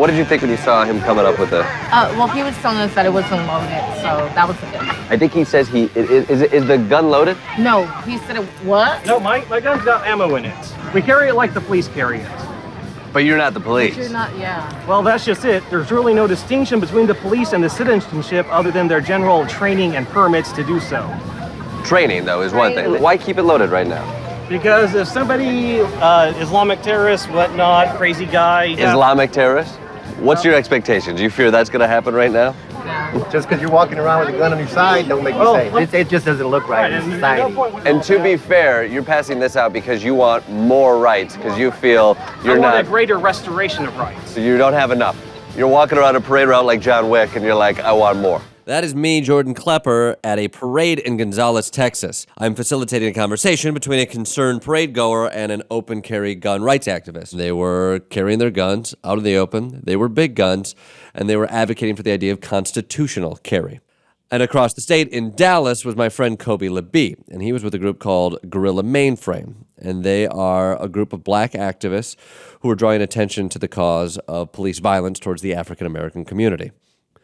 What did you think when you saw him coming up with it? Well, he was telling us that it wasn't loaded, so that was a good. I think he says is the gun loaded? No, he said it, what? No, my gun's got ammo in it. We carry it like the police carry it. But you're not the police. But you're not, yeah. Well, that's just it. There's really no distinction between the police and the citizenship other than their general training and permits to do so. Training, though, is one thing. Why keep it loaded right now? Because if somebody, Islamic terrorist, whatnot, crazy guy... Islamic terrorist? What's your expectation? Do you fear that's going to happen right now? Just because you're walking around with a gun on your side don't make you safe. It just doesn't look right in society. And to be fair, you're passing this out because you want more rights, because you feel you're not... I want a greater restoration of rights. So you don't have enough. You're walking around a parade route like John Wick, and you're like, I want more. That is me, Jordan Klepper, at a parade in Gonzales, Texas. I'm facilitating a conversation between a concerned parade goer and an open carry gun rights activist. They were carrying their guns out in the open. They were big guns, and they were advocating for the idea of constitutional carry. And across the state in Dallas was my friend Kobi Libii, and he was with a group called Guerrilla Mainframe. And they are a group of black activists who are drawing attention to the cause of police violence towards the African American community.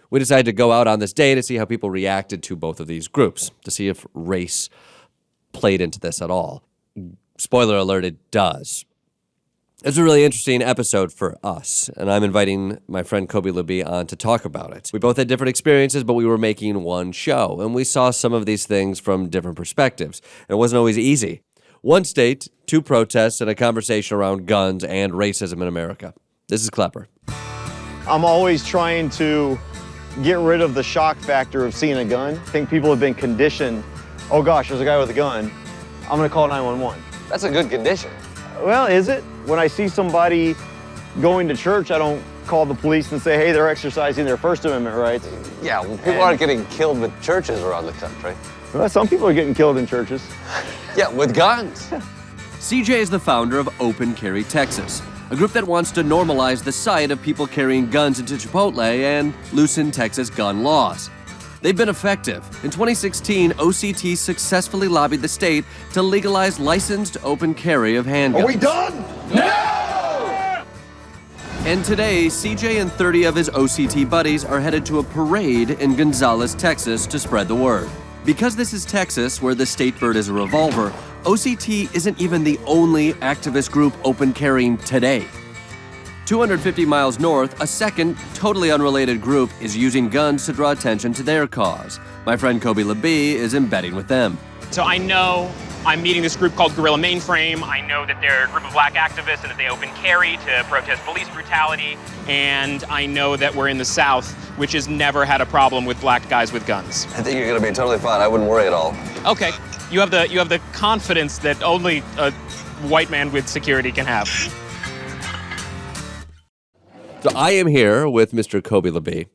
We decided to go out on this day to see how people reacted to both of these groups, to see if race played into this at all. Spoiler alert, it does. It's a really interesting episode for us, and I'm inviting my friend Kobi Libii on to talk about it. We both had different experiences, but we were making one show, and we saw some of these things from different perspectives. And it wasn't always easy. One state, two protests, and a conversation around guns and racism in America. This is Klepper. I'm always trying to get rid of the shock factor of seeing a gun. I think people have been conditioned, oh gosh, there's a guy with a gun, I'm gonna call 911. That's a good condition. Well, is it? When I see somebody going to church, I don't call the police and say, hey, they're exercising their First Amendment rights. Yeah, well, people aren't getting killed with churches around the country. Well, some people are getting killed in churches. Yeah, with guns. CJ is the founder of Open Carry Texas, a group that wants to normalize the sight of people carrying guns into Chipotle and loosen Texas gun laws. They've been effective. In 2016, OCT successfully lobbied the state to legalize licensed open carry of handguns. Are we done? No! And today, CJ and 30 of his OCT buddies are headed to a parade in Gonzales, Texas to spread the word. Because this is Texas, where the state bird is a revolver, OCT isn't even the only activist group open carrying today. 250 miles north, a second, totally unrelated group is using guns to draw attention to their cause. My friend Kobi Libii is embedding with them. So I know I'm meeting this group called Guerrilla Mainframe. I know that they're a group of black activists and that they open carry to protest police brutality. And I know that we're in the South, which has never had a problem with black guys with guns. I think you're gonna be totally fine. I wouldn't worry at all. Okay, you have the confidence that only a white man with security can have. So I am here with Mr. Kobi Libii,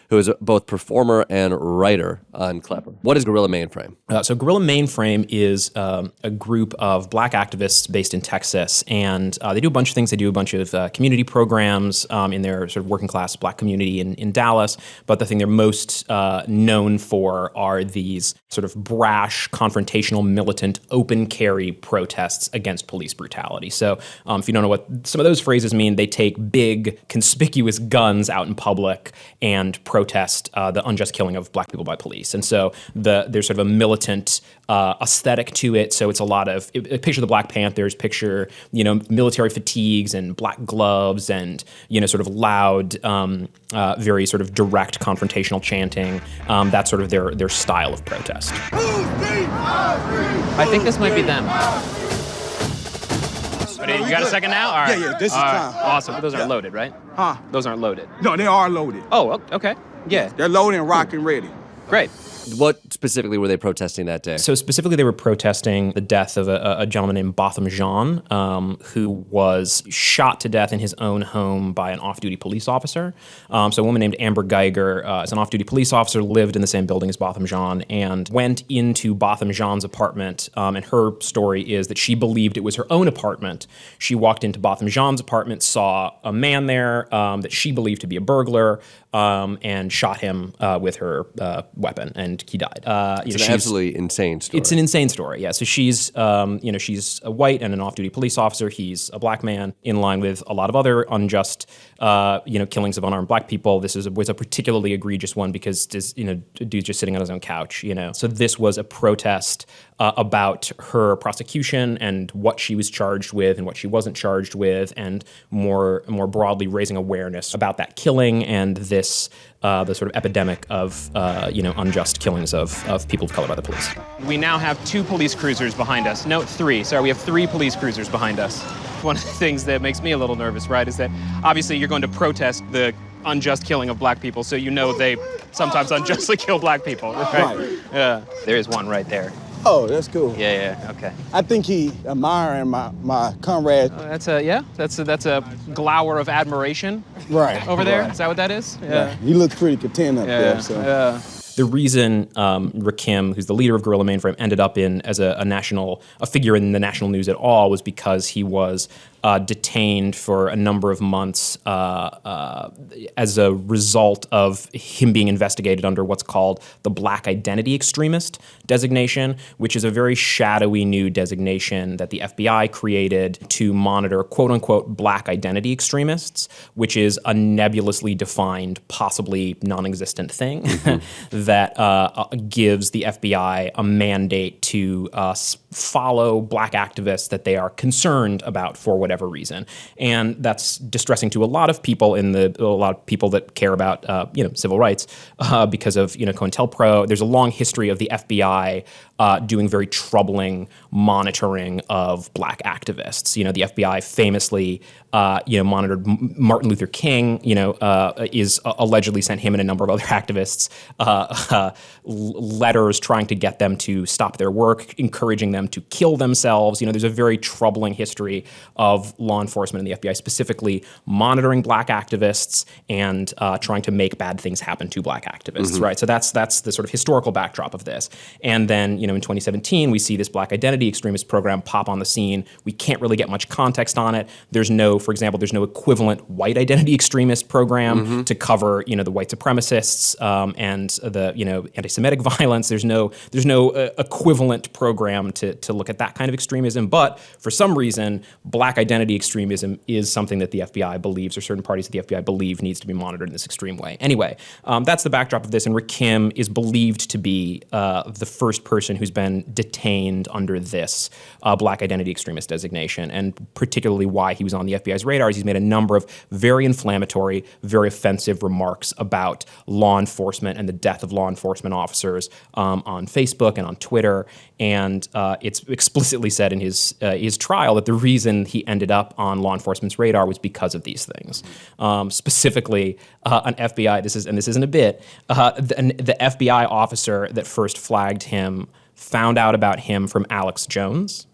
who is both performer and writer on Klepper. What is Guerrilla Mainframe? So Guerrilla Mainframe is a group of black activists based in Texas, and they do a bunch of things. They do a bunch of community programs in their sort of working class black community in Dallas, but the thing they're most known for are these sort of brash, confrontational, militant, open carry protests against police brutality. So if you don't know what some of those phrases mean, they take big, conspicuous guns out in public and protest the unjust killing of black people by police. And so there's sort of a militant aesthetic to it. So it's a lot of, picture the Black Panthers, picture, military fatigues and black gloves and, sort of loud, very sort of direct confrontational chanting. That's sort of their style of protest. I think this might be them. You got a second now? All right. Yeah, this is time. Awesome. Those aren't loaded, right? Huh? Those aren't loaded. No, they are loaded. Oh, okay. Yeah. They're loaded and rocking ready. Great. What specifically were they protesting that day? So specifically, they were protesting the death of a gentleman named Botham Jean, who was shot to death in his own home by an off-duty police officer. So a woman named Amber Geiger is an off-duty police officer, lived in the same building as Botham Jean, and went into Botham Jean's apartment. And her story is that she believed it was her own apartment. She walked into Botham Jean's apartment, saw a man there that she believed to be a burglar, and shot him with her weapon, and he died. It's an absolutely insane story. It's an insane story, yeah. So she's a white and an off-duty police officer. He's a black man, in line with a lot of other unjust, killings of unarmed black people. This was a particularly egregious one because dude's just sitting on his own couch, So this was a protest about her prosecution and what she was charged with and what she wasn't charged with, and more broadly raising awareness about that killing and this the sort of epidemic of unjust killings of people of color by the police. We now have 2 police cruisers behind us. No, 3. Sorry, we have 3 police cruisers behind us. One of the things that makes me a little nervous, right, is that obviously you're going to protest the unjust killing of black people, so they sometimes unjustly kill black people, right? Yeah. There is one right there. Oh, that's cool. Yeah, okay. I think he admiring my comrade. That's a glower of admiration. Right. Over there. Right. Is that what that is? Yeah. He looks pretty content up there. So. Yeah. The reason Rakim, who's the leader of Guerrilla Mainframe, ended up as a figure in the national news at all was because he was detained for a number of months as a result of him being investigated under what's called the Black Identity Extremist designation, which is a very shadowy new designation that the FBI created to monitor quote-unquote black identity extremists, which is a nebulously defined, possibly non-existent thing that gives the FBI a mandate to follow black activists that they are concerned about for whatever reason. And that's distressing to a lot of people that care about civil rights because of COINTELPRO. There's a long history of the FBI doing very troubling monitoring of black activists. The FBI famously monitored Martin Luther King. Is allegedly sent him and a number of other activists letters trying to get them to stop their work, encouraging them to kill themselves. There's a very troubling history of law enforcement and the FBI specifically monitoring black activists and trying to make bad things happen to black activists, right? So that's the sort of historical backdrop of this. And then, in 2017, we see this black identity extremist program pop on the scene. We can't really get much context on it. For example, there's no equivalent white identity extremist program to cover, the white supremacists and the, anti-Semitic violence. There's no equivalent program to look at that kind of extremism. But for some reason, black identity extremism is something that the FBI believes, or certain parties of the FBI believe, needs to be monitored in this extreme way. Anyway, that's the backdrop of this. And Rakim is believed to be the first person who's been detained under this black identity extremist designation. And particularly why he was on the FBI's radar is he's made a number of very inflammatory, very offensive remarks about law enforcement and the death of law enforcement officers on Facebook and on Twitter. And it's explicitly said in his trial that the reason he ended up on law enforcement's radar was because of these things. Specifically, an FBI, this isn't a bit, the FBI officer that first flagged him found out about him from Alex Jones.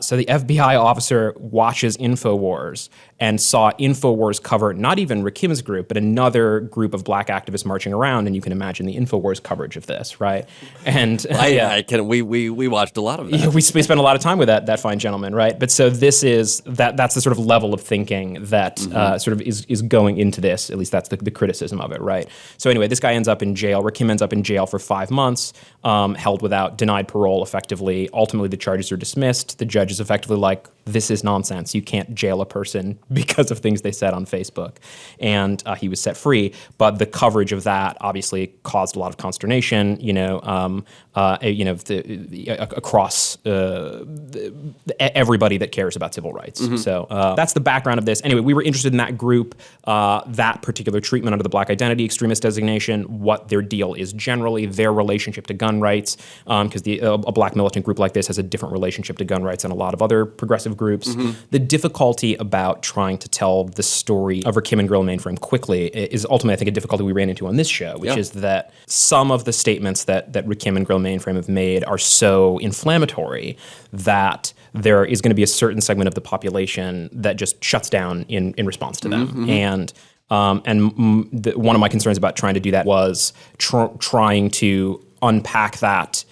So the FBI officer watches InfoWars and saw InfoWars cover not even Rakim's group, but another group of black activists marching around, and you can imagine the InfoWars coverage of this, right? And we watched a lot of that. Yeah, we spent a lot of time with that fine gentleman, right? But so that's the sort of level of thinking that sort of is going into this. At least that's the criticism of it, right? So anyway, this guy ends up in jail. Rakim ends up in jail for 5 months, held without denied parole, effectively. Ultimately, the charges are dismissed. The judge is effectively like, this is nonsense. You can't jail a person because of things they said on Facebook. And he was set free. But the coverage of that obviously caused a lot of consternation, across everybody that cares about civil rights. So that's the background of this. Anyway, we were interested in that group, that particular treatment under the Black Identity Extremist designation, what their deal is generally, their relationship to gun rights, because a black militant group like this has a different relationship to gun rights than a lot of other progressive groups. The difficulty about trying to tell the story of Rakim and Guerrilla Mainframe quickly is ultimately, I think, a difficulty we ran into on this show, which is that some of the statements that Rakim and Guerrilla Mainframe have made are so inflammatory that there is going to be a certain segment of the population that just shuts down in response to them. And one of my concerns about trying to do that was trying to unpack that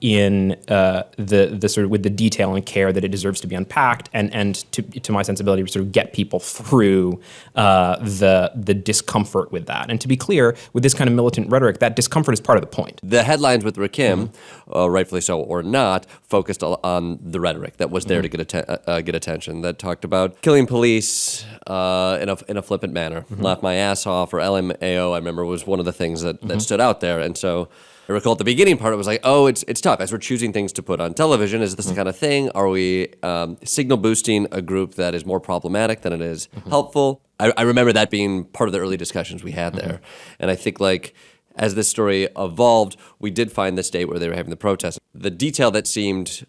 in the sort of with the detail and care that it deserves to be unpacked, and to my sensibility, sort of get people through the discomfort with that. And to be clear, with this kind of militant rhetoric, that discomfort is part of the point. The headlines with Rakim, rightfully so or not, focused on the rhetoric that was there to get attention. That talked about killing police in a flippant manner, laugh my ass off, or LMAO. I remember was one of the things that stood out there, and so. I recall at the beginning part, it was like, oh, it's tough. As we're choosing things to put on television, is this the kind of thing? Are we signal boosting a group that is more problematic than it is helpful? I remember that being part of the early discussions we had there. And I think like as this story evolved, we did find this date where they were having the protest. The detail that seemed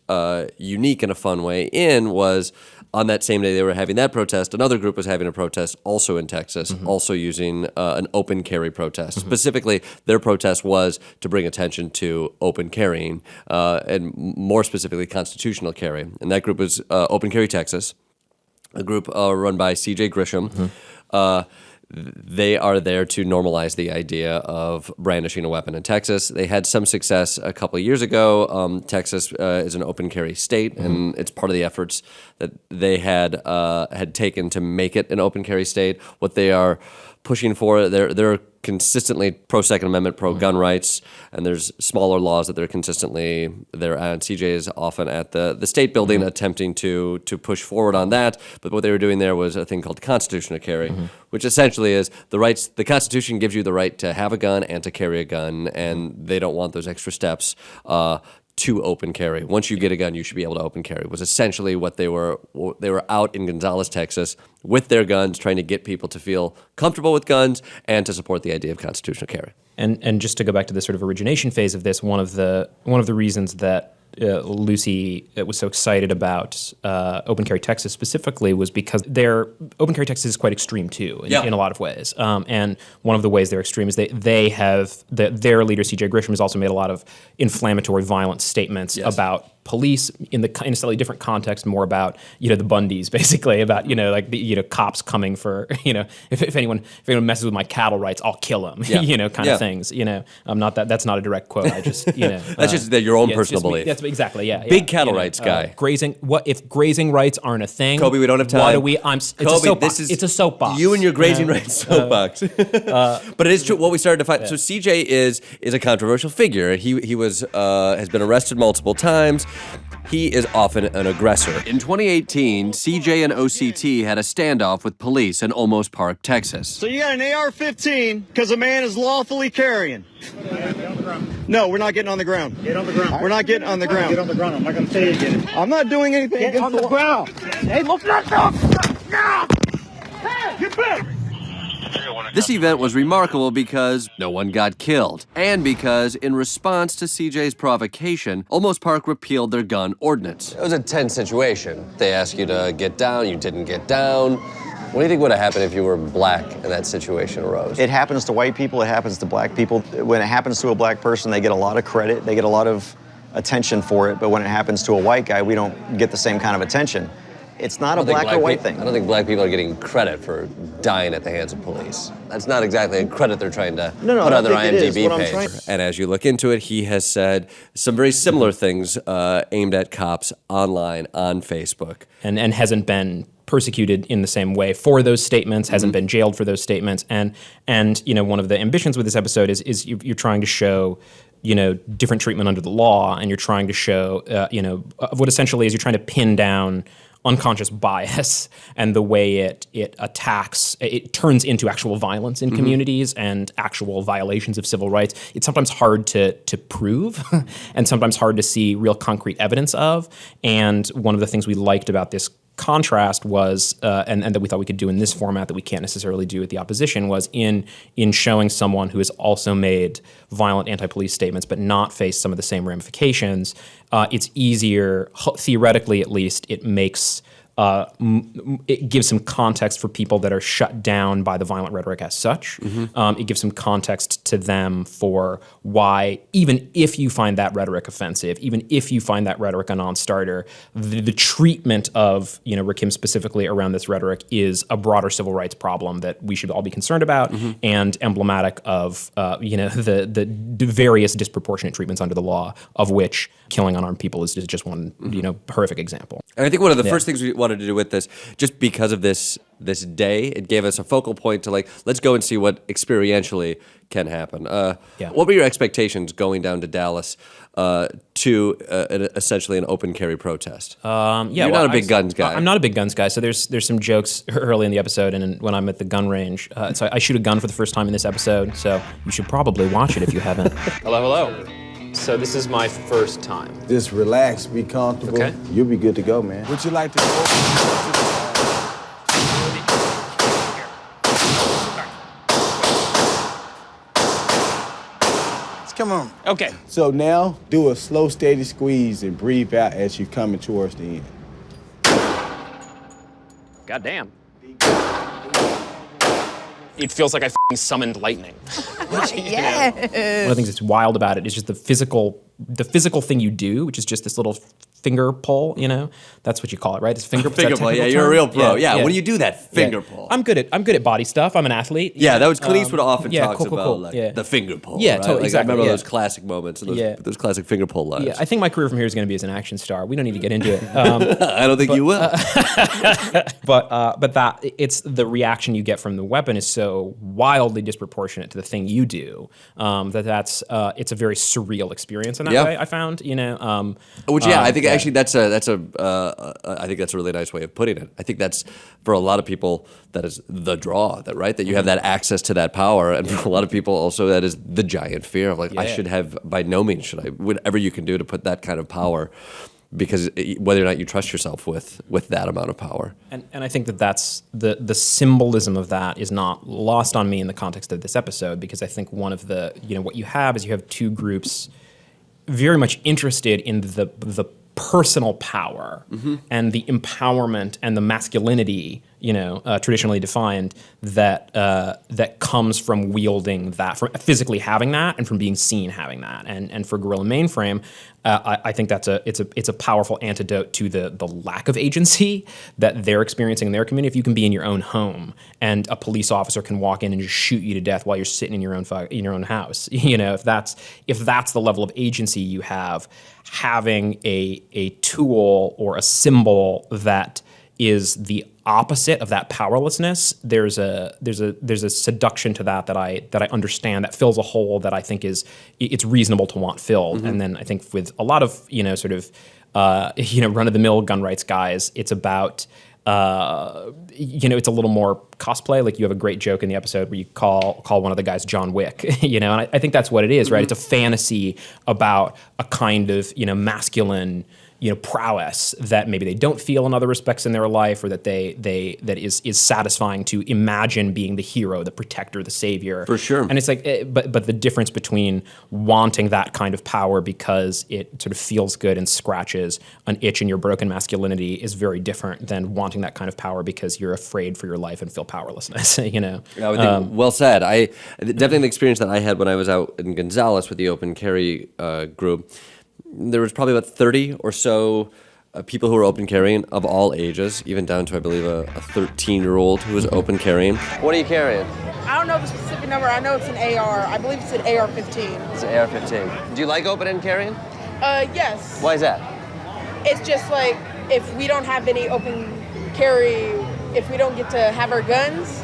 unique in a fun way was on that same day they were having that protest, another group was having a protest also in Texas, also using an open carry protest. Specifically, their protest was to bring attention to open carrying, and more specifically, constitutional carry. And that group was Open Carry Texas, a group run by C.J. Grisham. They are there to normalize the idea of brandishing a weapon in Texas. They had some success a couple of years ago. Texas is an open carry state, and it's part of the efforts that they had taken to make it an open carry state. What they are pushing for, they're consistently pro-Second Amendment, pro-gun rights, and there's smaller laws that they're consistently there on. CJ is often at the state building attempting to push forward on that, but what they were doing there was a thing called constitutional carry, which essentially is the Constitution gives you the right to have a gun and to carry a gun, and they don't want those extra steps to open carry. Once you get a gun, you should be able to open carry, was essentially what they were out in Gonzales, Texas, with their guns, trying to get people to feel comfortable with guns and to support the idea of constitutional carry. And just to go back to the sort of origination phase of this, one of the reasons that Lucy was so excited about Open Carry Texas specifically was because their Open Carry Texas is quite extreme too in a lot of ways. And one of the ways they're extreme is they have their leader C.J. Grisham has also made a lot of inflammatory, violent statements about police in a slightly different context, more about the Bundys, basically about like the cops coming for if anyone messes with my cattle rights, I'll kill him, kind of things. That's not a direct quote. I just that's just your own personal belief. That's exactly big cattle rights guy. Grazing. What if grazing rights aren't a thing? Kobi, we don't have time. Why do we? It's a soapbox. It's a soapbox. You and your grazing rights soapbox. But it is true. What we started to find. So CJ is a controversial figure. He was has been arrested multiple times. He is often an aggressor. In 2018, CJ and OCT had a standoff with police in Olmos Park, Texas. So you got an AR-15 because a man is lawfully carrying. No, we're not getting on the ground. Get on the ground. We're not getting on the ground. Get on the ground. I'm not going to tell you to get it. I'm not doing anything. Get on the ground. Hey, look at that. Get back. This event was remarkable because no one got killed, and because, in response to CJ's provocation, Olmos Park repealed their gun ordinance. It was a tense situation. They asked you to get down, you didn't get down. What do you think would have happened if you were black and that situation arose? It happens to white people, it happens to black people. When it happens to a black person, they get a lot of credit, they get a lot of attention for it, but when it happens to a white guy, we don't get the same kind of attention. It's not a black or white thing. I don't think black people are getting credit for dying at the hands of police. That's not exactly a credit they're trying to put on their IMDb page. And as you look into it, he has said some very similar things aimed at cops online on Facebook. And hasn't been persecuted in the same way for those statements, hasn't been jailed for those statements. And one of the ambitions with this episode is you're trying to show different treatment under the law, and you're trying to show what essentially is you're trying to pin down unconscious bias and the way it turns into actual violence in communities and actual violations of civil rights. It's sometimes hard to prove and sometimes hard to see real concrete evidence of. And one of the things we liked about this contrast was, and that we thought we could do in this format that we can't necessarily do with the opposition, was in showing someone who has also made violent anti-police statements but not faced some of the same ramifications. It's easier, theoretically at least, it makes it gives some context for people that are shut down by the violent rhetoric as such. It gives some context to them for why, even if you find that rhetoric offensive, even if you find that rhetoric a non-starter, the treatment of, Rakim specifically around this rhetoric is a broader civil rights problem that we should all be concerned about and emblematic of, the various disproportionate treatments under the law, of which killing unarmed people is just one, horrific example. And I think one of the first things we wanted to do with this, just because of this day, it gave us a focal point to let's go and see what experientially can happen. What were your expectations going down to Dallas to essentially an open carry protest? You're not a big guns guy. I'm not a big guns guy. So there's some jokes early in the episode, and when I'm at the gun range, so I shoot a gun for the first time in this episode. So you should probably watch it if you haven't. Hello. So this is my first time. Just relax, be comfortable. Okay. You'll be good to go, man. Would you like to go? Come on. Okay. So now, do a slow, steady squeeze and breathe out as you're coming towards the end. God damn. It feels like I summoned lightning. Yeah. One of the things that's wild about it is just the physical thing you do, which is just this little finger pull, that's what you call it, right? This finger pull. Yeah, you're a real pro. Yeah. When do you do that finger pull? I'm good at body stuff. I'm an athlete. Yeah, that was Clint Eastwood often talks about cool. the finger pull. Yeah, right? totally. Exactly. I remember those classic moments and those classic finger pull lines. Yeah, I think my career from here is going to be as an action star. We don't need to get into it. I don't think you will. But that it's the reaction you get from the weapon is so wildly disproportionate to the thing you do that's it's a very surreal experience in that way. I found, I think actually that's I think that's a really nice way of putting it. I think that's for a lot of people that is the draw, that you have that access to that power, and for a lot of people also that is the giant fear of I should have, by no means should I, whatever you can do to put that kind of power, because whether or not you trust yourself with that amount of power. And I think that's the symbolism of that is not lost on me in the context of this episode, because I think one of the, what you have is you have two groups very much interested in the personal power and the empowerment and the masculinity, traditionally defined, that comes from wielding that, from physically having that, and from being seen having that. And for Guerrilla Mainframe, I think it's a powerful antidote to the lack of agency that they're experiencing in their community. If you can be in your own home and a police officer can walk in and just shoot you to death while you're sitting in your own house, if that's the level of agency you have, having a tool or a symbol that is the opposite of that powerlessness, there's a seduction to that I understand, that fills a hole that I think it's reasonable to want filled. And then I think with a lot of run-of-the-mill gun rights guys, it's about it's a little more cosplay. Like you have a great joke in the episode where you call one of the guys John Wick, and I think that's what it is, right? It's a fantasy about a kind of masculine prowess that maybe they don't feel in other respects in their life, or that that is satisfying to imagine being the hero, the protector, the savior. For sure. And it's but the difference between wanting that kind of power because it sort of feels good and scratches an itch in your broken masculinity is very different than wanting that kind of power because you're afraid for your life and feel powerlessness. I would think, well said. I definitely an experience that I had when I was out in Gonzales with the open carry group. There was probably about 30 or so people who were open carrying of all ages, even down to, I believe, a 13-year-old who was open carrying. What are you carrying? I don't know the specific number. I know it's an AR. I believe it's an AR-15. It's an AR-15. Do you like open and carrying? Yes. Why is that? It's just like if we don't have any open carry, if we don't get to have our guns,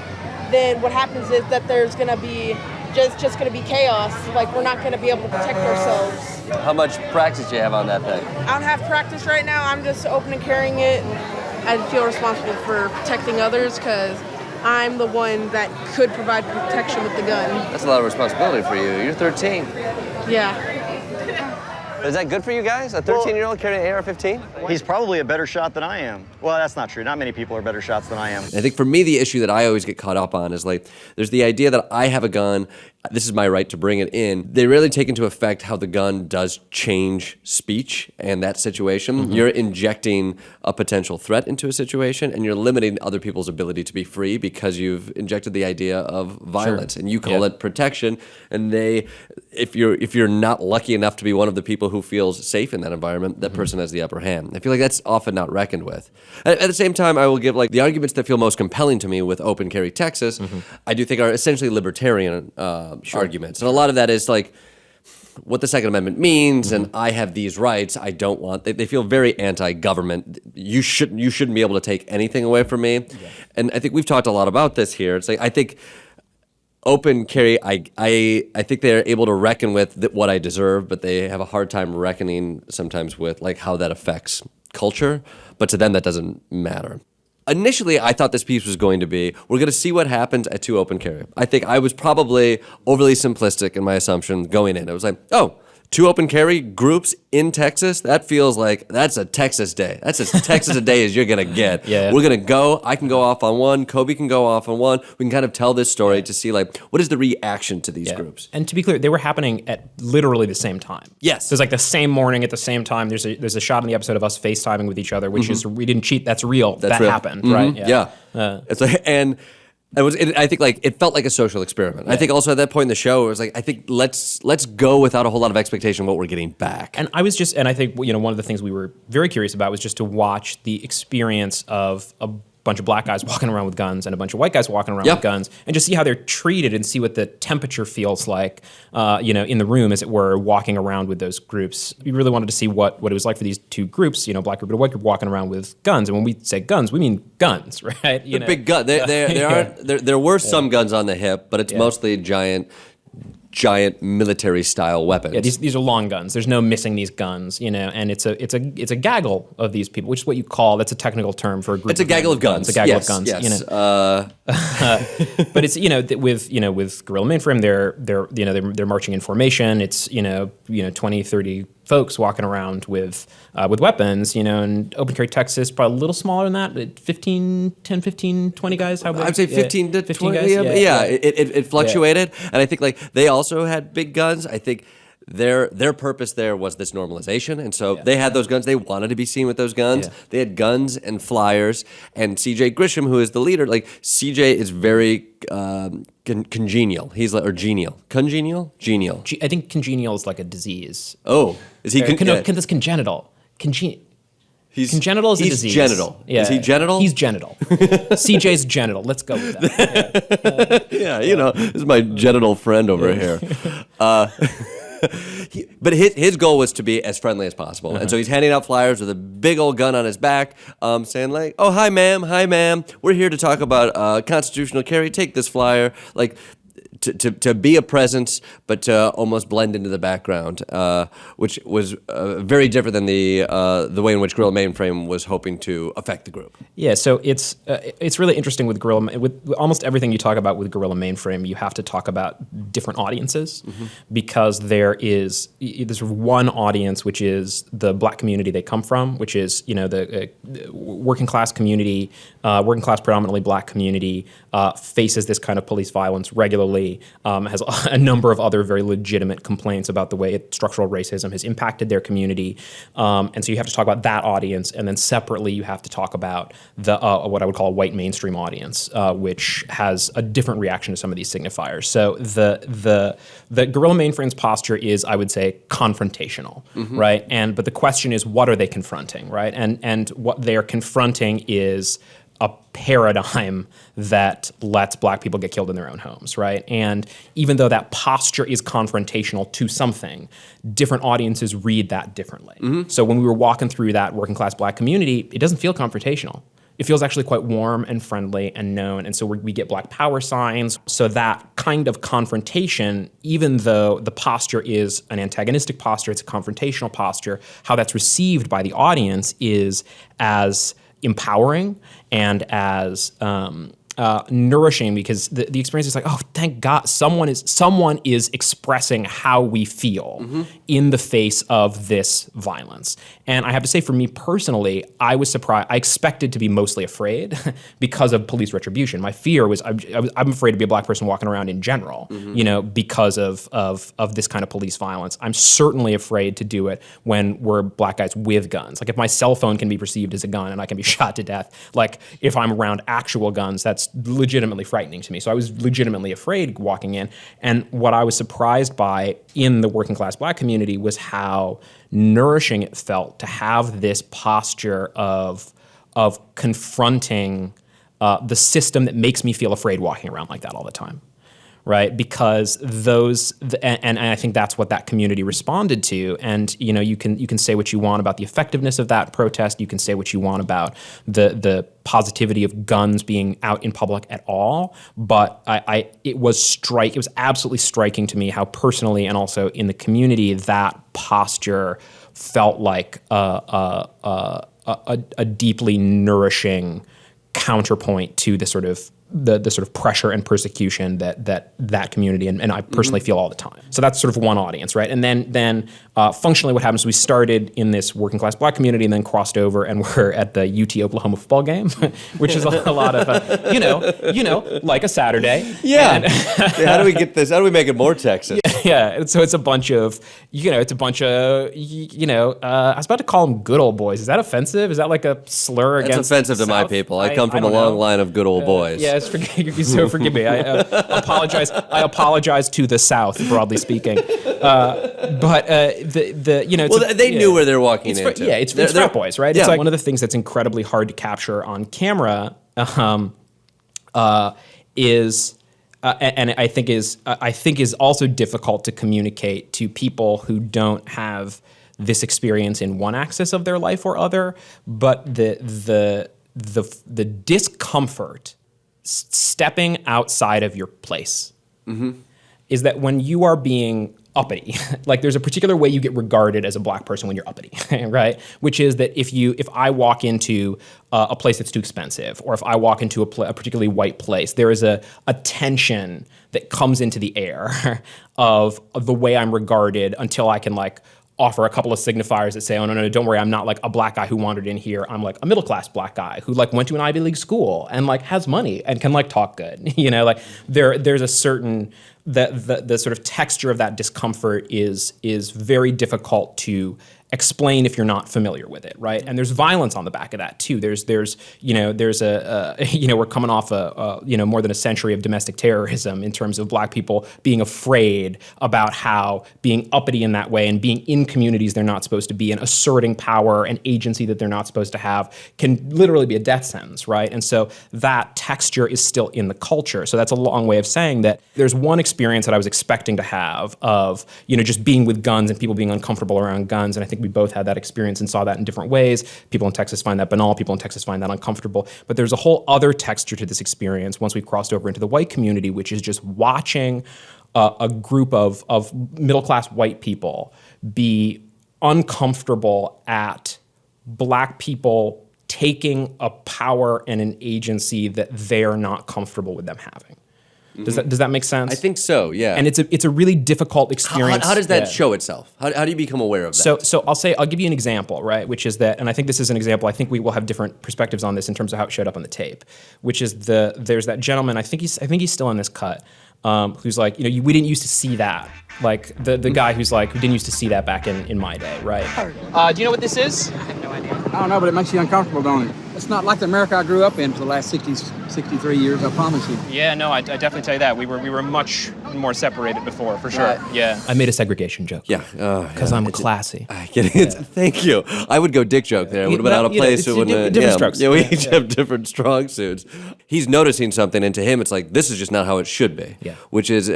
then what happens is that there's going to be just going to be chaos. Like, we're not going to be able to protect ourselves. How much practice do you have on that thing? I don't have practice right now. I'm just open and carrying it. I feel responsible for protecting others because I'm the one that could provide protection with the gun. That's a lot of responsibility for you. You're 13. Yeah. Is that good for you guys? A 13-year-old carrying an AR-15? He's probably a better shot than I am. Well, that's not true. Not many people are better shots than I am. I think for me, the issue that I always get caught up on is there's the idea that I have a gun this is my right to bring it in. They really take into effect how the gun does change speech and that situation. You're injecting a potential threat into a situation, and you're limiting other people's ability to be free because you've injected the idea of violence, and you call it protection. And if you're not lucky enough to be one of the people who feels safe in that environment, that person has the upper hand. I feel like that's often not reckoned with. At the same time, I will give like the arguments that feel most compelling to me with open carry Texas. I do think are essentially libertarian arguments, and a lot of that is like what the Second Amendment means, and I have these rights. I don't want. They feel very anti-government. You shouldn't be able to take anything away from me. And I think we've talked a lot about this here. It's like I think open carry. I think they're able to reckon with what I deserve, but they have a hard time reckoning sometimes with like how that affects culture. But to them, that doesn't matter. Initially, I thought this piece was going to be, we're going to see what happens at 2 open carry. I think I was probably overly simplistic in my assumption going in. It was like, 2 open carry groups in Texas? That feels like that's a Texas day. That's as Texas a day as you're going to get. We're going to go. I can go off on one. Kobi can go off on one. We can kind of tell this story to see, like, what is the reaction to these groups? And to be clear, they were happening at literally the same time. Yes. So it's like the same morning at the same time. There's a shot in the episode of us FaceTiming with each other, which is, we didn't cheat. That's real. That real. happened, right? It's like, and I think like it felt like a social experiment. I think also at that point in the show, it was like, I think let's go without a whole lot of expectation of what we're getting back. And I think one of the things we were very curious about was just to watch the experience of a bunch of black guys walking around with guns and a bunch of white guys walking around with guns, and just see how they're treated and see what the temperature feels like, in the room, as it were, walking around with those groups. We really wanted to see what it was like for these two groups, black group and white group, walking around with guns. And when we say guns, we mean guns, right? The big gun. There were some guns on the hip, but it's mostly giant military style weapons. Yeah, these are long guns. There's no missing these guns, and it's a gaggle of these people, which is what you call, that's a technical term for a group. It's a gaggle of guns. It's a gaggle of guns. Yes. But it's with Guerrilla Mainframe, they're marching in formation. It's 20, 30 folks walking around with weapons, and open carry Texas, probably a little smaller than that, 10, 15, 20 guys. How big? I'd say 15 to 20 guys. It fluctuated. And I think like they also had big guns. I think their purpose there was this normalization, and so they had those guns. They wanted to be seen with those guns. They had guns and flyers. And CJ Grisham, who is the leader, like CJ is very congenial. He's like, or genial, congenial. I think congenial is like a disease. Oh, is he? That's congenital. Congenital is a disease. He's genital. Yeah. Is he genital? He's genital. CJ's genital. Let's go with that. This is my genital friend over here. But his goal was to be as friendly as possible. And so he's handing out flyers with a big old gun on his back, saying like, "Oh, hi ma'am, we're here to talk about constitutional carry. Take this flyer." Like, to be a presence, but to almost blend into the background, which was very different than the way in which Guerrilla Mainframe was hoping to affect the group. Yeah, so it's really interesting with with almost everything you talk about with Guerrilla Mainframe, you have to talk about different audiences, because there's one audience, which is the black community they come from, which is the working class community, working class predominantly black community, faces this kind of police violence regularly. Has a number of other very legitimate complaints about the way structural racism has impacted their community. And so you have to talk about that audience, and then separately you have to talk about the what I would call a white mainstream audience, which has a different reaction to some of these signifiers. So the Guerrilla Mainframe's posture is, I would say, confrontational, right? But the question is, what are they confronting, right? And what they're confronting is a paradigm that lets black people get killed in their own homes, right? And even though that posture is confrontational to something, different audiences read that differently. So when we were walking through that working class black community, it doesn't feel confrontational. It feels actually quite warm and friendly and known. And so we get black power signs. So that kind of confrontation, even though the posture is an antagonistic posture, it's a confrontational posture, how that's received by the audience is as empowering and as nourishing because the experience is like, oh, thank God, someone is expressing how we feel in the face of this violence. And I have to say, for me personally, I was surprised. I expected to be mostly afraid because of police retribution. My fear was I'm afraid to be a black person walking around in general, because of this kind of police violence. I'm certainly afraid to do it when we're black guys with guns. Like if my cell phone can be perceived as a gun and I can be shot to death, like if I'm around actual guns, that's legitimately frightening to me. So I was legitimately afraid walking in. And what I was surprised by in the working class black community was how nourishing it felt to have this posture of confronting the system that makes me feel afraid walking around like that all the time. Right, because and I think that's what that community responded to. And you can say what you want about the effectiveness of that protest. You can say what you want about the positivity of guns being out in public at all. But it was absolutely striking to me how personally and also in the community that posture felt like a deeply nourishing counterpoint to the sort of pressure and persecution that community and I personally feel all the time. So that's sort of one audience, right? And then functionally what happens is we started in this working class black community and then crossed over and we're at the UT Oklahoma football game, which is a lot of, like a Saturday. Yeah. And how do we get this? How do we make it more Texas? Yeah. And so it's a bunch of, I was about to call them good old boys. Is that offensive? Is that like a slur against It's offensive to my people. I come from a long line of good old boys. Yeah. So forgive me. I apologize. I apologize to the South, broadly speaking. But they knew where they're walking into. It's frat boys, right? Yeah. It's like one of the things that's incredibly hard to capture on camera is, and I think is also difficult to communicate to people who don't have this experience in one axis of their life or other, but the discomfort stepping outside of your place is that when you are being uppity, like there's a particular way you get regarded as a black person when you're uppity, right? Which is that if I walk into a place that's too expensive, or if I walk into a particularly white place, there is a tension that comes into the air of the way I'm regarded until I can offer a couple of signifiers that say, oh, no, don't worry, I'm not like a black guy who wandered in here. I'm like a middle-class black guy who went to an Ivy League school and has money and can talk good. There's a certain, the sort of texture of that discomfort is very difficult to explain if you're not familiar with it, right? And there's violence on the back of that too. There's we're coming off more than a century of domestic terrorism in terms of black people being afraid about how being uppity in that way and being in communities they're not supposed to be and asserting power and agency that they're not supposed to have can literally be a death sentence, right? And so that texture is still in the culture. So that's a long way of saying that there's one experience that I was expecting to have of, just being with guns and people being uncomfortable around guns, and I think we both had that experience and saw that in different ways. People in Texas find that banal. People in Texas find that uncomfortable. But there's a whole other texture to this experience once we've crossed over into the white community, which is just watching a group of middle-class white people be uncomfortable at black people taking a power and an agency that they're not comfortable with them having. Does that make sense? I think so, yeah. And it's a really difficult experience. How does that show itself? How do you become aware of that? So I'll give you an example, right? Which is that, and I think this is an example, I think we will have different perspectives on this in terms of how it showed up on the tape, which is there's that gentleman, I think he's still in this cut, who's like, we didn't used to see that. Like the guy who's like, we didn't used to see that back in my day, right? Do you know what this is? I have no idea. I don't know, but it makes you uncomfortable, don't it? It's not like the America I grew up in for the last 63 years, I promise you. Yeah, no, I definitely tell you that. We were much more separated before, for sure. Right. Yeah. I made a segregation joke. Yeah. Because I'm classy. Thank you. I would go dick joke there. It would have been out of place. Different strokes. Yeah, we each have different strong suits. He's noticing something, and to him, it's like, this is just not how it should be. Yeah. Which is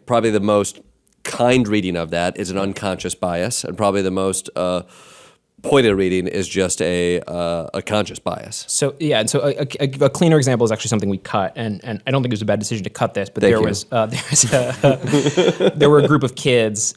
probably the most kind reading of that is an unconscious bias, and probably the most pointed reading is just a conscious bias. So yeah, and so a cleaner example is actually something we cut, and I don't think it was a bad decision to cut this, but there were a group of kids.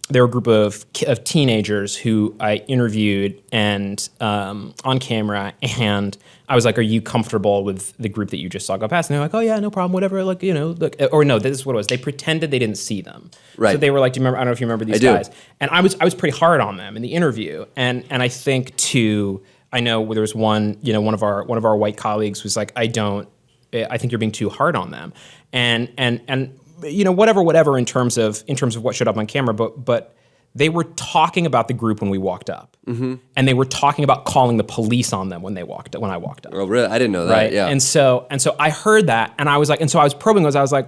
There were a group of teenagers who I interviewed and on camera, and I was like, are you comfortable with the group that you just saw go past? And they're like, oh yeah, no problem, whatever. Like, you know, look, or no, this is what it was. They pretended they didn't see them. Right. So they were like, do you remember? I don't know if you remember these guys. And I was pretty hard on them in the interview. And I think I know there was one, you know, one of our white colleagues was like, I think you're being too hard on them. And you know, whatever in terms of what showed up on camera, but they were talking about the group when we walked up, and they were talking about calling the police on them when I walked up. Oh, really? I didn't know that. Right? Yeah. And so I heard that, and I was like, and so I was probing those. I was like,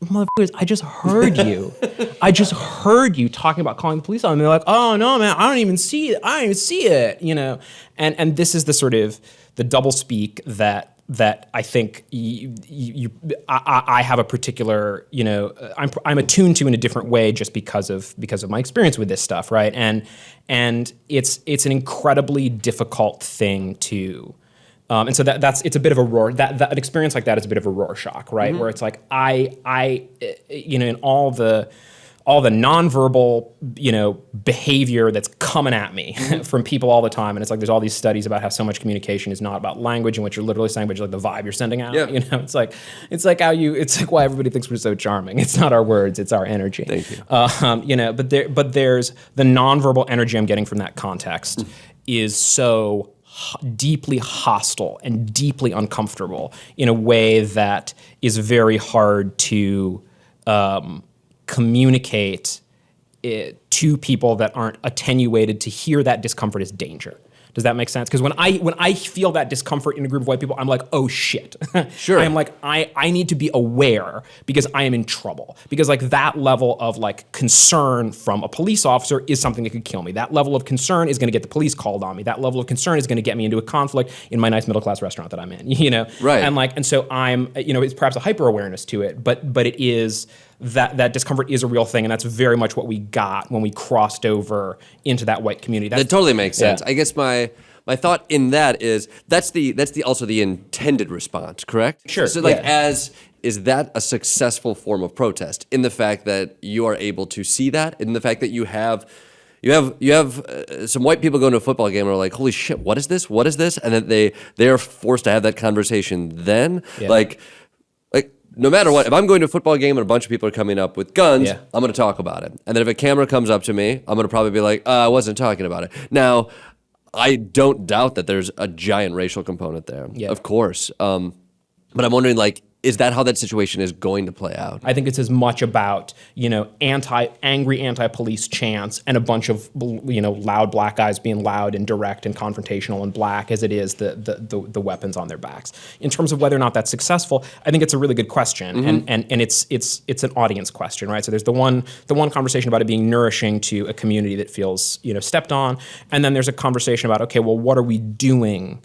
motherfuckers, I just heard you. I just heard you talking about calling the police on them. And they're like, oh no, man, I don't even see it. I don't even see it. You know, and this is the sort of the double speak that I think I have a particular, you know, I'm attuned to in a different way just because of my experience with this stuff, right? And it's an incredibly difficult thing to, and so it's a bit of a roar. That experience like that is a bit of a Rorschach, right? Where it's like I you know, in all the nonverbal, you know, behavior that's coming at me from people all the time. And it's like there's all these studies about how so much communication is not about language and what you're literally saying, but just like the vibe you're sending out. Yeah. You know, it's like why everybody thinks we're so charming. It's not our words, it's our energy. Thank you. You know, but there's the nonverbal energy I'm getting from that context is so deeply hostile and deeply uncomfortable in a way that is very hard to communicate it to people that aren't attenuated to hear that discomfort as danger. Does that make sense? Because when I feel that discomfort in a group of white people, I'm like, oh shit. Sure. I'm like, I need to be aware because I am in trouble. Because like that level of like concern from a police officer is something that could kill me. That level of concern is gonna get the police called on me. That level of concern is gonna get me into a conflict in my nice middle class restaurant that I'm in, you know? Right. And so I'm, you know, it's perhaps a hyper awareness to it, but it is, that discomfort is a real thing, and that's very much what we got when we crossed over into that white community. That totally makes sense. I guess my thought in that is that's also the intended response, correct? Sure. So is that a successful form of protest in the fact that you are able to see that, in the fact that you have some white people going to a football game and are like, holy shit, what is this? What is this? And then they are forced to have that conversation then, like no matter what, if I'm going to a football game and a bunch of people are coming up with guns, I'm going to talk about it. And then if a camera comes up to me, I'm going to probably be like, I wasn't talking about it. Now, I don't doubt that there's a giant racial component there, of course. But I'm wondering, like, is that how that situation is going to play out? I think it's as much about, you know, angry anti-police chants and a bunch of, you know, loud black guys being loud and direct and confrontational and black as it is the weapons on their backs. In terms of whether or not that's successful, I think it's a really good question, and it's an audience question, right? So there's the one conversation about it being nourishing to a community that feels, you know, stepped on, and then there's a conversation about, okay, well, what are we doing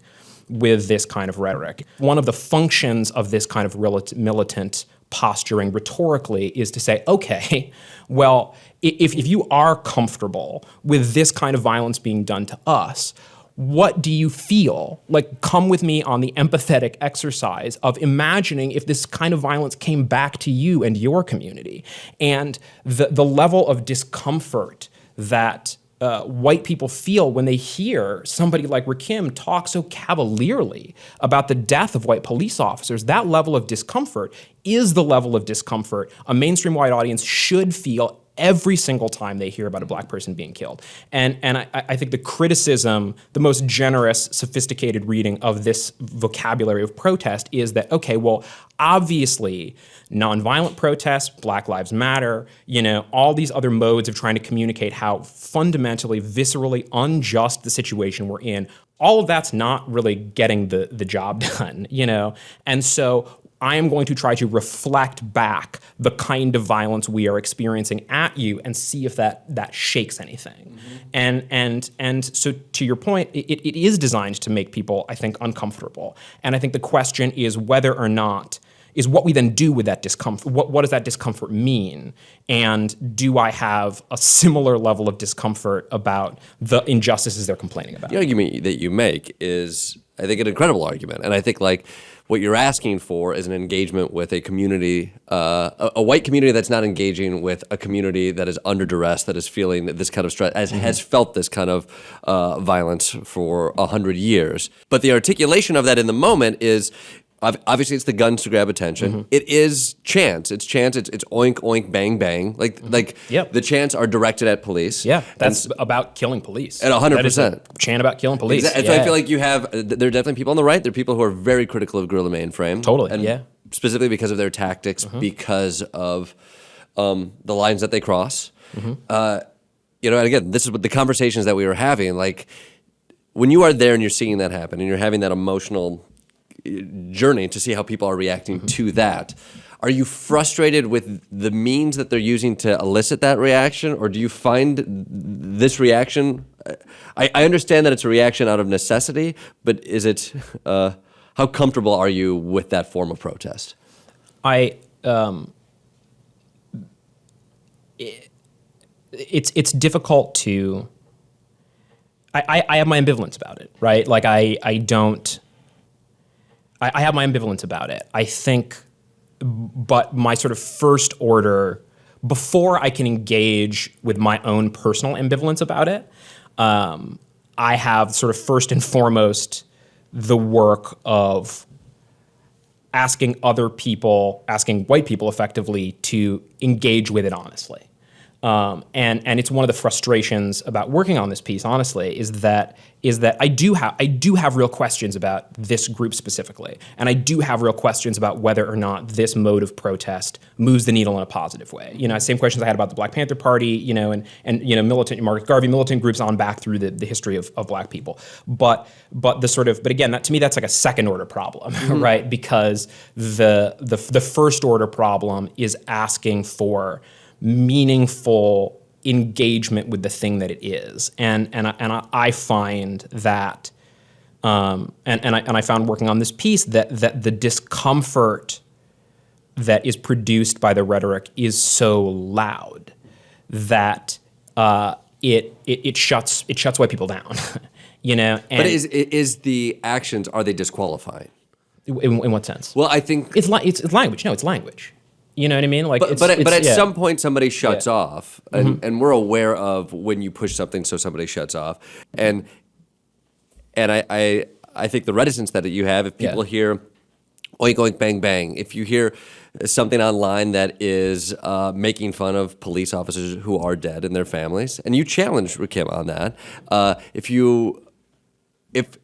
with this kind of rhetoric? One of the functions of this kind of militant posturing rhetorically is to say, okay, well, if you are comfortable with this kind of violence being done to us, what do you feel? Like, come with me on the empathetic exercise of imagining if this kind of violence came back to you and your community. And the level of discomfort that white people feel when they hear somebody like Rakim talk so cavalierly about the death of white police officers, that level of discomfort is the level of discomfort a mainstream white audience should feel every single time they hear about a black person being killed. And I think the criticism, the most generous, sophisticated reading of this vocabulary of protest is that, okay, well, obviously, nonviolent protests, Black Lives Matter, you know, all these other modes of trying to communicate how fundamentally, viscerally unjust the situation we're in, all of that's not really getting the job done, you know? And so I am going to try to reflect back the kind of violence we are experiencing at you and see if that shakes anything. And so to your point, it is designed to make people, I think, uncomfortable. And I think the question is whether or not, is what we then do with that discomfort. What does that discomfort mean? And do I have a similar level of discomfort about the injustices they're complaining about? The argument that you make is I think, an incredible argument. And I think like what you're asking for is an engagement with a community, a white community that's not engaging with a community that is under duress, that is feeling this kind of stress, has felt this kind of violence for 100 years. But the articulation of that in the moment is, obviously, it's the guns to grab attention. It is chants. It's chants. It's oink, oink, bang, bang. The chants are directed at police. Yeah, that's about killing police. At 100%. That is a chant about killing police. Exactly. So I feel like you have, there are definitely people on the right. There are people who are very critical of Guerrilla Mainframe. Totally, and specifically because of their tactics, because of the lines that they cross. And again, this is what the conversations that we were having. Like, when you are there and you're seeing that happen and you're having that emotional journey to see how people are reacting to that, are you frustrated with the means that they're using to elicit that reaction, or do you find this reaction, I understand that it's a reaction out of necessity, but is it, how comfortable are you with that form of protest? It's difficult to, I have my ambivalence about it, right? Like I have my ambivalence about it. I think, but my sort of first order, before I can engage with my own personal ambivalence about it, I have sort of first and foremost the work of asking other people, asking white people effectively, to engage with it honestly. And it's one of the frustrations about working on this piece, honestly, is that I do have real questions about this group specifically, and I do have real questions about whether or not this mode of protest moves the needle in a positive way. Same questions I had about the Black Panther Party, and militant Marcus Garvey, militant groups on back through the history of Black people. But again, that to me that's like a second order problem, right? Because the first order problem is asking for meaningful engagement with the thing that it is, and I find that, and I found working on this piece that the discomfort that is produced by the rhetoric is so loud that it shuts white people down, And but is the actions, are they disqualifying? In what sense? Well, I think it's language. No, it's language. You know what I mean? Like, but at some point somebody shuts off, and we're aware of when you push something, so somebody shuts off, and I think the reticence that you have, if people hear oink oink bang bang, if you hear something online that is making fun of police officers who are dead and their families, and you challenge Rakim on that,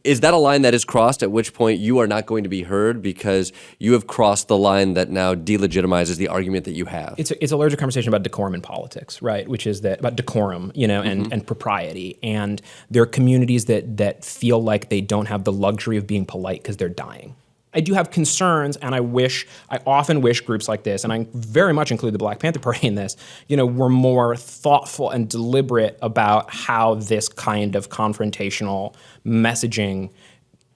is that a line that is crossed, at which point you are not going to be heard because you have crossed the line that now delegitimizes the argument that you have? It's a larger conversation about decorum in politics, right? Which is about decorum, and propriety. And there are communities that feel like they don't have the luxury of being polite because they're dying. I do have concerns, and I often wish groups like this, and I very much include the Black Panther Party in this, were more thoughtful and deliberate about how this kind of confrontational messaging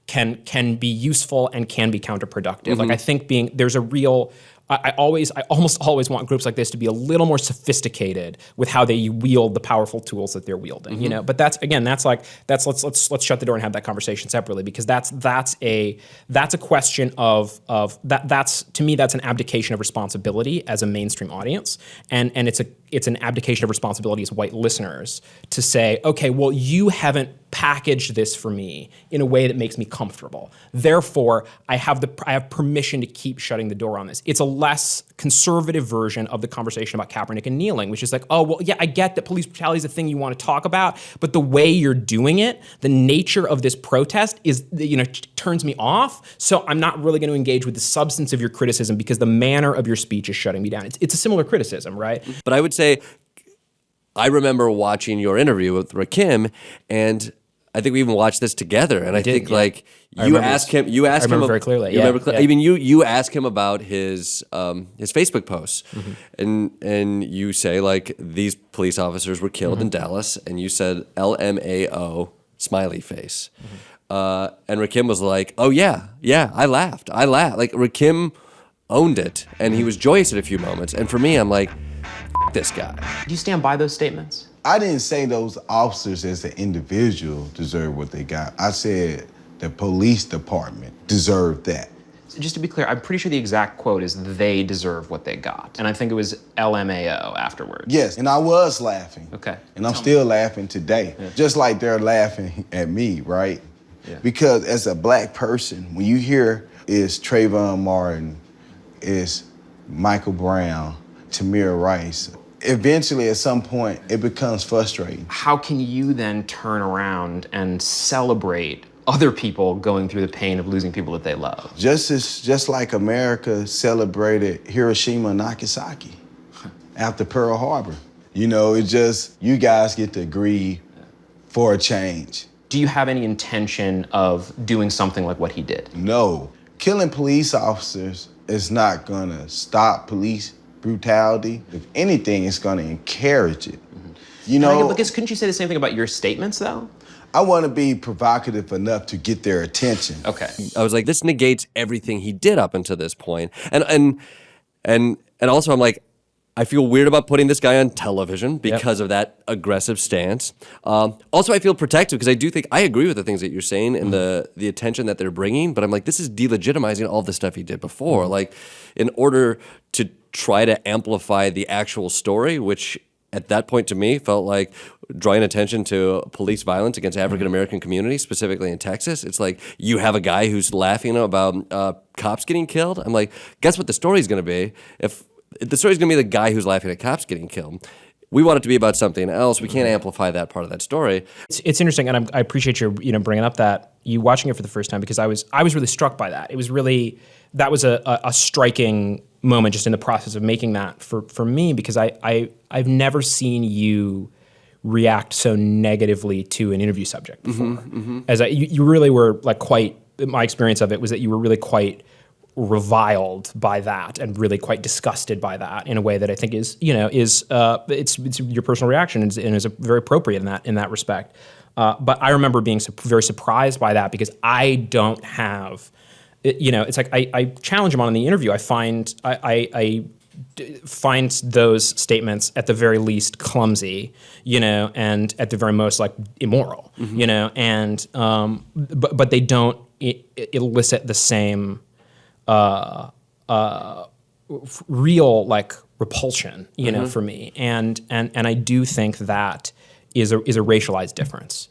can be useful and can be counterproductive. Like, I think there's a real, I almost always want groups like this to be a little more sophisticated with how they wield the powerful tools that they're wielding. But let's shut the door and have that conversation separately, because that's a question of that's to me that's an abdication of responsibility as a mainstream audience, and it's an abdication of responsibility as white listeners to say, okay, well, you haven't packaged this for me in a way that makes me comfortable. Therefore, I have permission to keep shutting the door on this. It's a less conservative version of the conversation about Kaepernick and kneeling, which is like, oh, well, yeah, I get that police brutality is a thing you want to talk about, but the way you're doing it, the nature of this protest is, turns me off. So I'm not really going to engage with the substance of your criticism because the manner of your speech is shutting me down. It's a similar criticism, right? But I would say, I remember watching your interview with Rakim, and I think we even watched this together, and I think you asked him very clearly. You ask him about his Facebook posts, and you say like these police officers were killed in Dallas, and you said LMAO smiley face, and Rakim was like, oh yeah, I laughed. Like Rakim owned it, and he was joyous at a few moments, and for me, I'm like, this guy. Do you stand by those statements? I didn't say those officers as an individual deserve what they got. I said the police department deserved that. So just to be clear, I'm pretty sure the exact quote is "they deserve what they got," and I think it was LMAO afterwards. Yes, and I was laughing. Okay. And I'm still laughing today, just like they're laughing at me, right? Yeah. Because as a black person, when you hear is Trayvon Martin, is Michael Brown, Tamir Rice, eventually at some point it becomes frustrating. How can you then turn around and celebrate other people going through the pain of losing people that they love? Just like America celebrated Hiroshima and Nagasaki after Pearl Harbor. You know, it's just, you guys get to grieve for a change. Do you have any intention of doing something like what he did? No. Killing police officers is not gonna stop police brutality. If anything, it's gonna encourage it. You know, Because couldn't you say the same thing about your statements, though? I want to be provocative enough to get their attention. Okay. I was like, this negates everything he did up until this point. And also I'm like, I feel weird about putting this guy on television because of that aggressive stance. Also, I feel protective because I do think I agree with the things that you're saying and the attention that they're bringing, but I'm like, this is delegitimizing all the stuff he did before. Like, in order to try to amplify the actual story, which at that point to me felt like drawing attention to police violence against African-American communities, specifically in Texas. It's like, you have a guy who's laughing about cops getting killed. I'm like, guess what the story's gonna be? If the story's gonna be the guy who's laughing at cops getting killed. We want it to be about something else. We can't amplify that part of that story. It's interesting, and I appreciate you bringing up that, you watching it for the first time, because I was really struck by that. It was really, that was a striking moment just in the process of making that for me, because I've never seen you react so negatively to an interview subject before. As you really were like quite, my experience of it was that you were really quite reviled by that and really quite disgusted by that in a way that I think is it's your personal reaction and is very appropriate in that respect. But I remember being very surprised by that because I don't have, it's like I challenge him on in the interview. I find those statements at the very least clumsy, and at the very most like immoral, and but they don't elicit the same real like repulsion, for me, and I do think that is a racialized difference,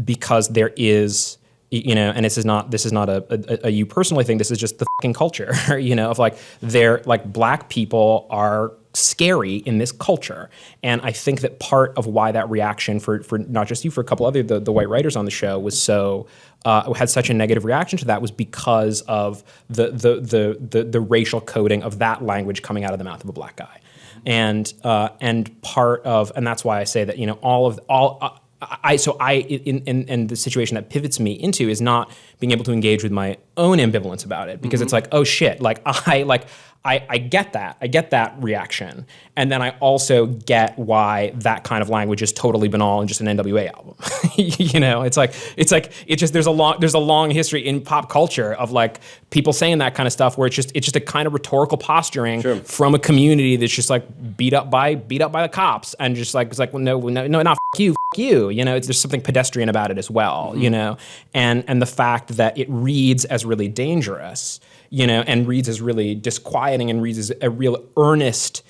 because there is, and this is not a you personally thing. This is just the fucking culture, of like they're like black people are scary in this culture, and I think that part of why that reaction for not just you, for a couple other the white writers on the show was so. Had such a negative reaction to that was because of the racial coding of that language coming out of the mouth of a black guy, and part of, and that's why I say that in the situation that pivots me into is not being able to engage with my own ambivalence about it, because it's like, oh shit, I get that reaction, and then I also get why that kind of language is totally banal and just an NWA album. It's just there's a long history in pop culture of like people saying that kind of stuff where it's just a kind of rhetorical posturing from a community that's just like beat up by the cops, and just like it's like, well, no, not f*** you. There's something pedestrian about it as well. And the fact that it reads as really dangerous, and reads as really disquieting, and reads as a real earnest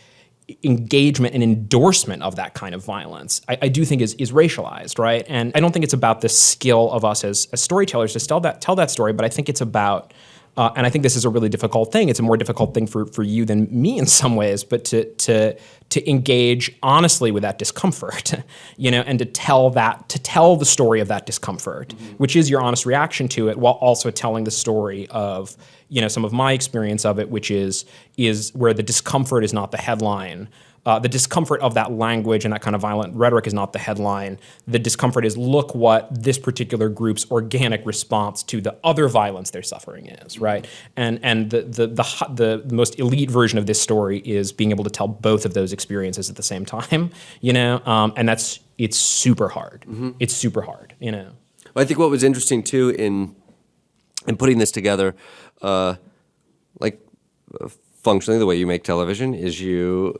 engagement and endorsement of that kind of violence, I do think is racialized, right? And I don't think it's about the skill of us as storytellers to tell that story, but I think it's about, and I think this is a really difficult thing. It's a more difficult thing for you than me in some ways, but to engage honestly with that discomfort, and to tell the story of that discomfort, which is your honest reaction to it, while also telling the story of, some of my experience of it, which is where the discomfort is not the headline. The discomfort of that language and that kind of violent rhetoric is not the headline. The discomfort is, look what this particular group's organic response to the other violence they're suffering is, right? And the most elite version of this story is being able to tell both of those experiences at the same time, and it's super hard. It's super hard, Well, I think what was interesting too in putting this together, functionally the way you make television is you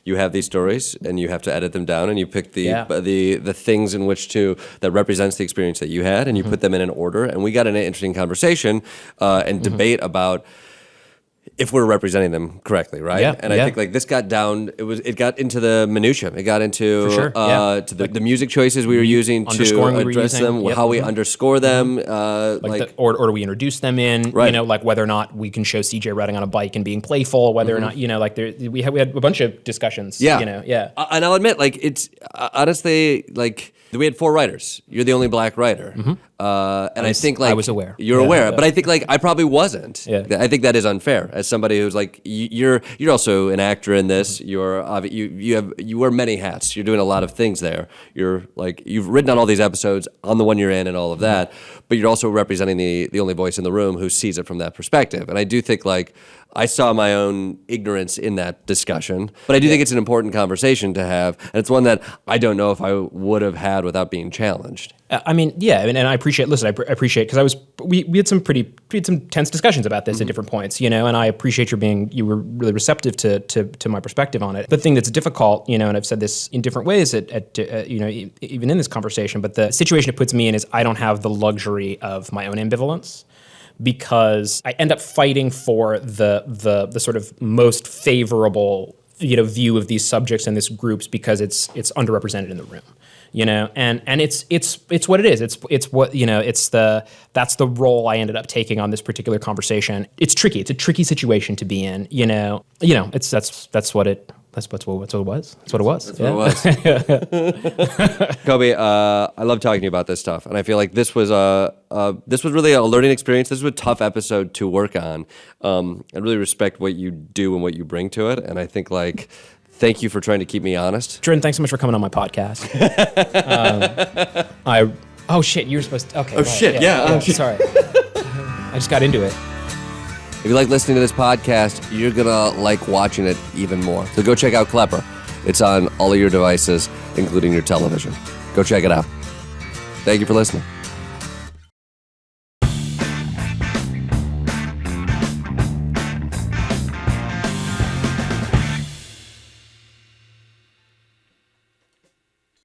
you have these stories and you have to edit them down, and you pick the things in which that represents the experience that you had, and you put them in an order. And we got in an interesting conversation and debate about if we're representing them correctly, right? Yeah, and I think like this got down. It got into the minutia. It got into to the music choices we were using to address them, how we underscore them, or do we introduce them in? Right. You know, like whether or not we can show CJ riding on a bike and being playful, whether or not like we had a bunch of discussions. Yeah, you know, yeah. And I'll admit, like it's honestly like. We had 4 writers. You're the only black writer, and I think like I was aware. You're aware, but I think like I probably wasn't. Yeah. I think that is unfair. As somebody who's like you're also an actor in this. You wear many hats. You're doing a lot of things there. You're like you've written on all these episodes, on the one you're in, and all of that. But you're also representing the only voice in the room who sees it from that perspective. And I do think like. I saw my own ignorance in that discussion, but I do think it's an important conversation to have, and it's one that I don't know if I would have had without being challenged. I mean, yeah, and I appreciate. Listen, I appreciate because we had some tense discussions about this at different points, and I appreciate you were really receptive to my perspective on it. The thing that's difficult, and I've said this in different ways even in this conversation, but the situation it puts me in is I don't have the luxury of my own ambivalence. Because I end up fighting for the sort of most favorable view of these subjects and these groups because it's underrepresented in the room, and it's what it is. It's what that's the role I ended up taking on this particular conversation. It's tricky. It's a tricky situation to be in. That's what it. That's what it was. That's what it was. Kobi, I love talking to you about this stuff, and I feel like this was really a learning experience. This was a tough episode to work on. I really respect what you do and what you bring to it, and I think like. Thank you for trying to keep me honest. Jordan, thanks so much for coming on my podcast. Oh shit, you were supposed to. Okay. Oh shit, yeah. Sorry. I just got into it. If you like listening to this podcast, you're gonna like watching it even more. So go check out Klepper. It's on all of your devices, including your television. Go check it out. Thank you for listening.